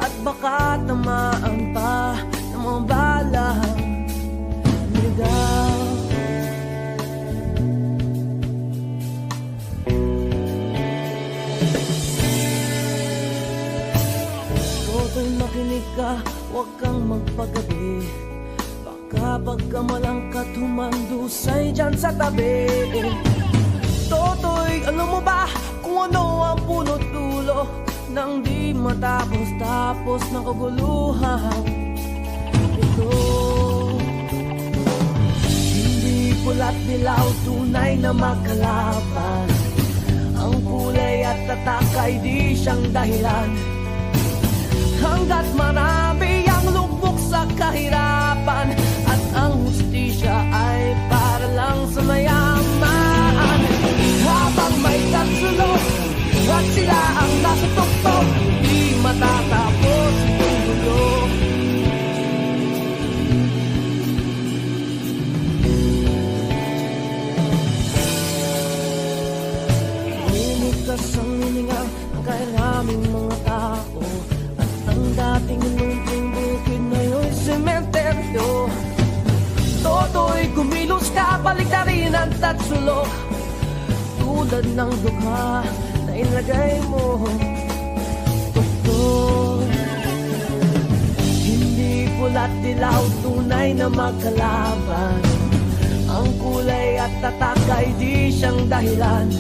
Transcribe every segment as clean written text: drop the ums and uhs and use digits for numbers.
at baka tamaan pa ng mga balang ligaw. Toto'y makinig ka, huwag kang magpagabi. Baka pagkamalangkat humandusay dyan sa tabi. Toto'y, alam mo ba kung ano ang punot dulo nang di matapos-tapos na kaguluhan ito? Hindi pula't dilaw, tunay na magkalaban. Ang kulay at tatak ay di siyang dahilan. Hanggat marami ang lubog sa kahirapan at ang hustisya ay para lang sa mayaman. Habang may katsulog at sila ang nasa tuktok, di matatapos itong gulo. Limitas ang hininga ng kairaming mga tao, at ang dating luming bukid na yung sementeryo. Toto'y kumilos ka, baliktarin ang tatsulok, tulad ng dukha na ilagay mo. Doktor, hindi pula't dilaw, tunay na magkalaban. Ang kulay at tatak ay di siyang dahilan.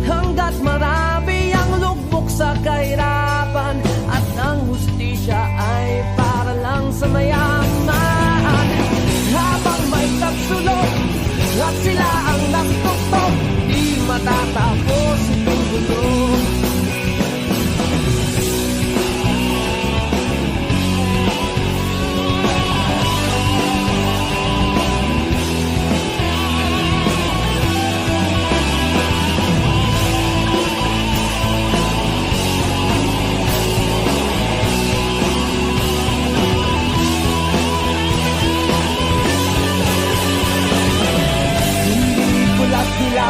Hanggat marami ang lugmok sa kahirapan at ang hustisya ay para lang sa mayaman. Habang may tatsulog at sila ang naktuktok, di matatapos itong gulo.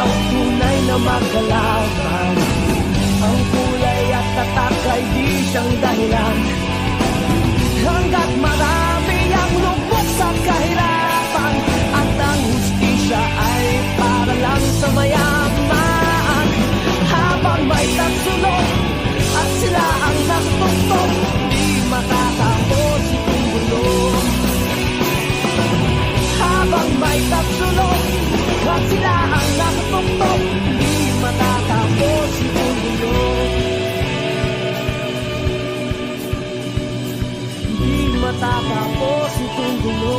Tunay na magkalaban. Ang kulay at tatak ay di siyang dahilan. Hanggat marami ang lubog sa kahirapan at ang hustisya ay para lang sa mayaman. Habang may tatsulog at sila ang naktuktok, di matatapos itong gulo. Habang may tatsulog at sila ang naktuktok, di matatapos itong gulo. Di matatapos itong gulo.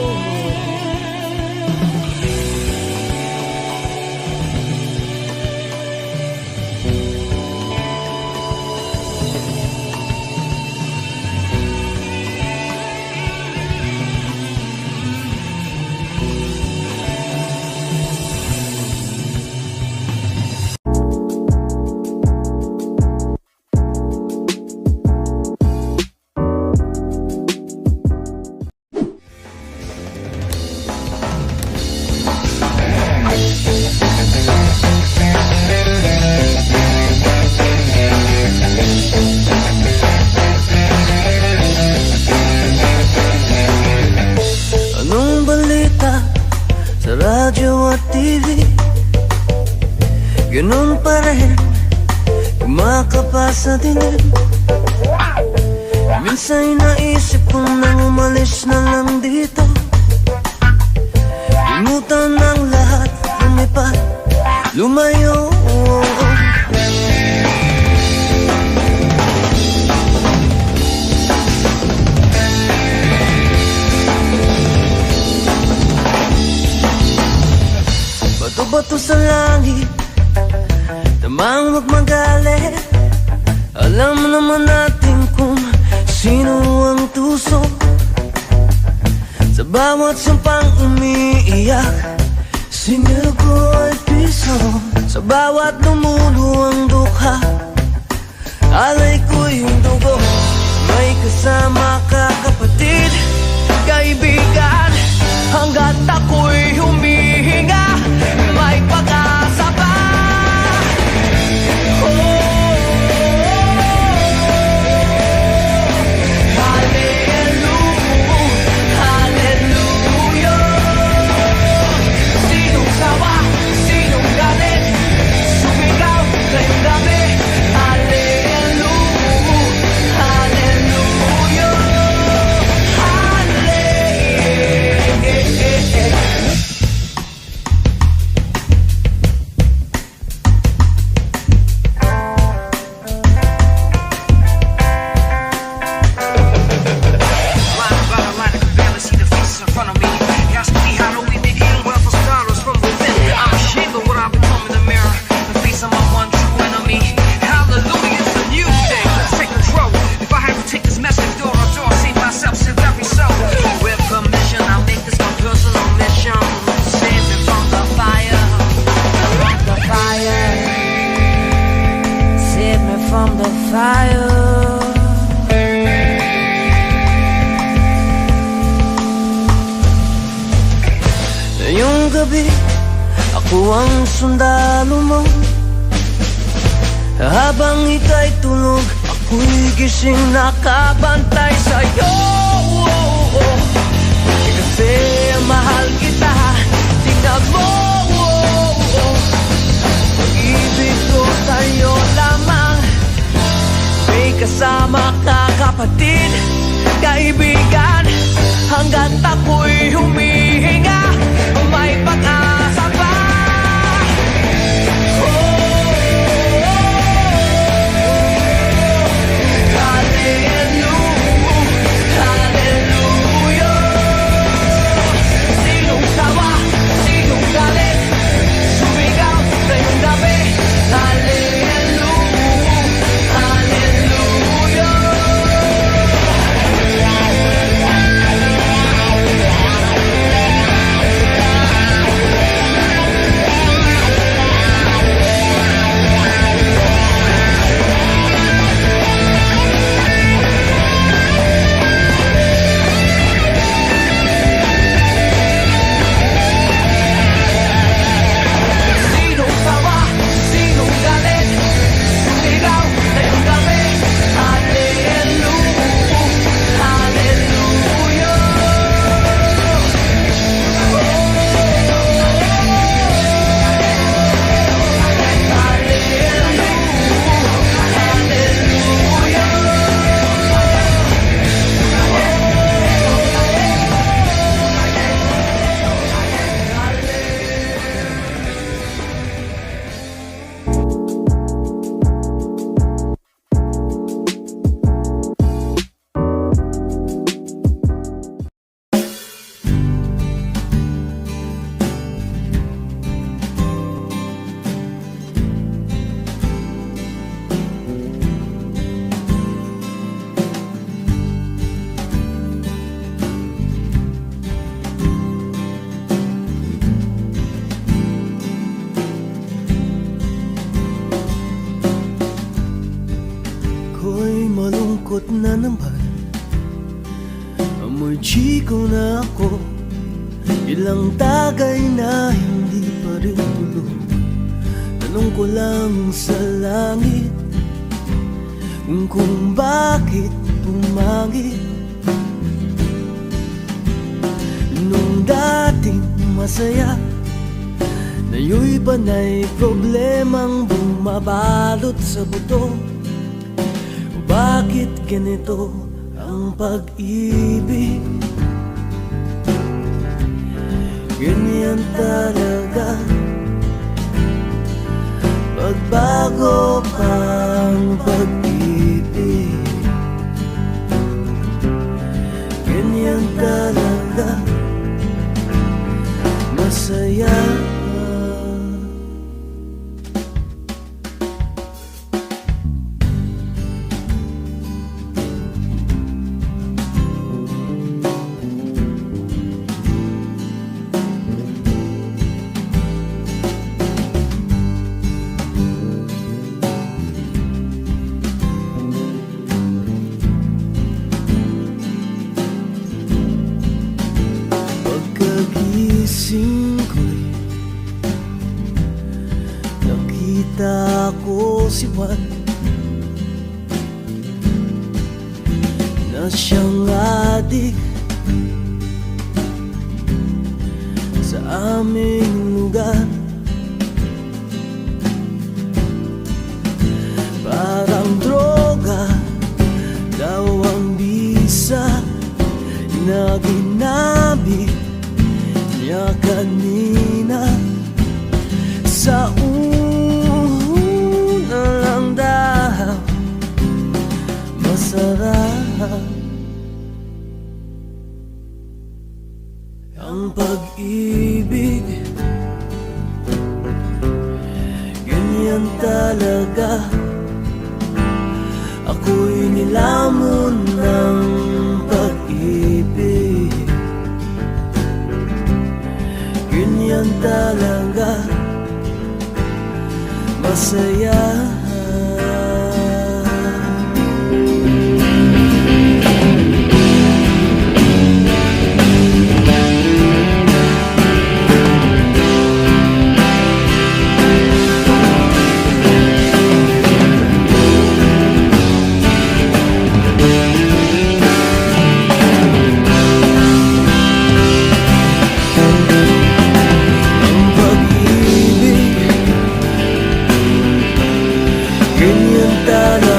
Ganun pa rin, kumakapasa dilim. Minsan naisip kong nang umalis na lang dito, limutan ng lahat, lumipat, lumayo. Bato-bato sa langit, tamang huwag magalit. Alam naman natin kung sino ang tuso sa bawat sampang umiiyak. Singil ko ay piso, sa bawat lumuluwang dukha. Alay ko yung dugo, may kasama ka kapatid, kaibigan. Hanggat ako'y humihinga, may pag-asa pa. Oh, tayo. Ngayong gabi, ako ang sundalo mo. Habang ika'y tulog, ako'y gising nakabantay sa'yo. Kasi mahal kita, tingnan mo. Pag-ibig ko sa'yo lamang. May kasama ka kapatid, kaibigan. Hanggat ako'y humihinga, may pag-asa pa. Malungkot na naman, amoy chiko na ako. Ilang tagay na hindi pa rin tulog. Tanong ko lang sa langit kung bakit pumangit. Nung dating masaya, ngayo'y panay problemang bumabalot sa buto. Bakit ganito ang pag-ibig? Ganyan talaga. Pagbago pang pag-ibig. Ganyan talaga. Masaya. Pagkagising ko'y nakita ko si Juan na siyang adik sa aming lugar. Parang droga daw ang bisa na ginamit niya kanina. Sa una lang daw masarap ang pag-ibig. Ganyan talaga. Ako'y nilamon ng pag-ibig. Ganyan talaga. Masaya. kita na